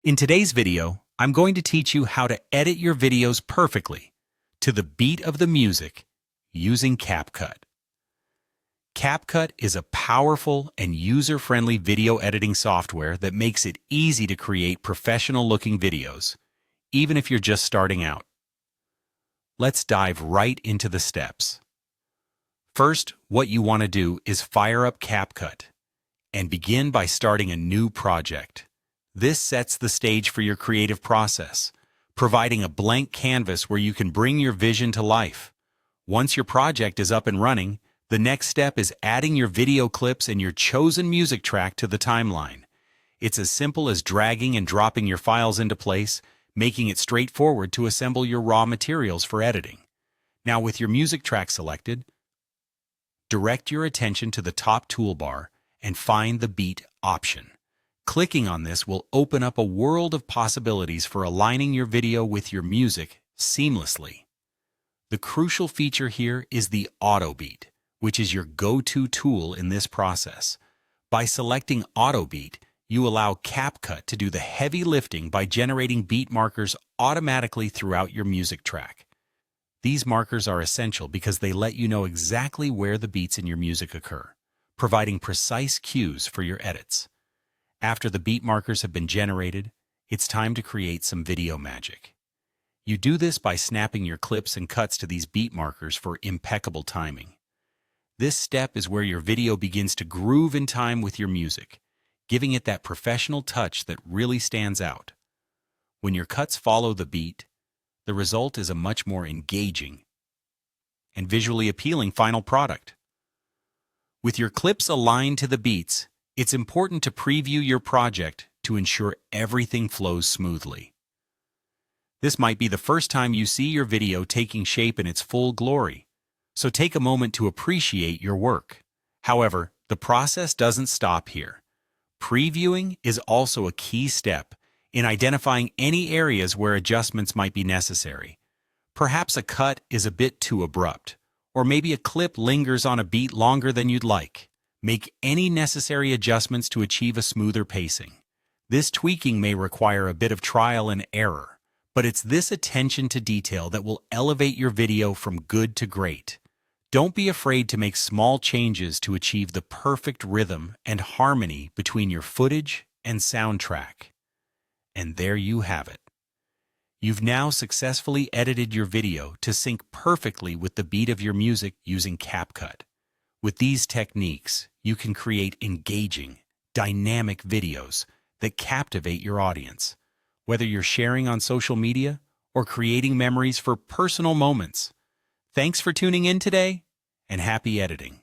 In today's video, I'm going to teach you how to edit your videos perfectly to the beat of the music using CapCut. CapCut is a powerful and user-friendly video editing software that makes it easy to create professional-looking videos, even if you're just starting out. Let's dive right into the steps. First, what you want to do is fire up CapCut and begin by starting a new project. This sets the stage for your creative process, providing a blank canvas where you can bring your vision to life. Once your project is up and running, the next step is adding your video clips and your chosen music track to the timeline. It's as simple as dragging and dropping your files into place, making it straightforward to assemble your raw materials for editing. Now, with your music track selected, direct your attention to the top toolbar and find the beat option. Clicking on this will open up a world of possibilities for aligning your video with your music seamlessly. The crucial feature here is the auto beat, which is your go-to tool in this process. By selecting auto beat, you allow CapCut to do the heavy lifting by generating beat markers automatically throughout your music track. These markers are essential because they let you know exactly where the beats in your music occur, providing precise cues for your edits. After the beat markers have been generated, it's time to create some video magic. You do this by snapping your clips and cuts to these beat markers for impeccable timing. This step is where your video begins to groove in time with your music, giving it that professional touch that really stands out. When your cuts follow the beat, the result is a much more engaging and visually appealing final product. With your clips aligned to the beats, it's important to preview your project to ensure everything flows smoothly. This might be the first time you see your video taking shape in its full glory, so take a moment to appreciate your work. However, the process doesn't stop here. Previewing is also a key step in identifying any areas where adjustments might be necessary. Perhaps a cut is a bit too abrupt, or maybe a clip lingers on a beat longer than you'd like. Make any necessary adjustments to achieve a smoother pacing. This tweaking may require a bit of trial and error, but it's this attention to detail that will elevate your video from good to great. Don't be afraid to make small changes to achieve the perfect rhythm and harmony between your footage and soundtrack. And there you have it. You've now successfully edited your video to sync perfectly with the beat of your music using CapCut. With these techniques, you can create engaging, dynamic videos that captivate your audience, whether you're sharing on social media or creating memories for personal moments. Thanks for tuning in today, and happy editing.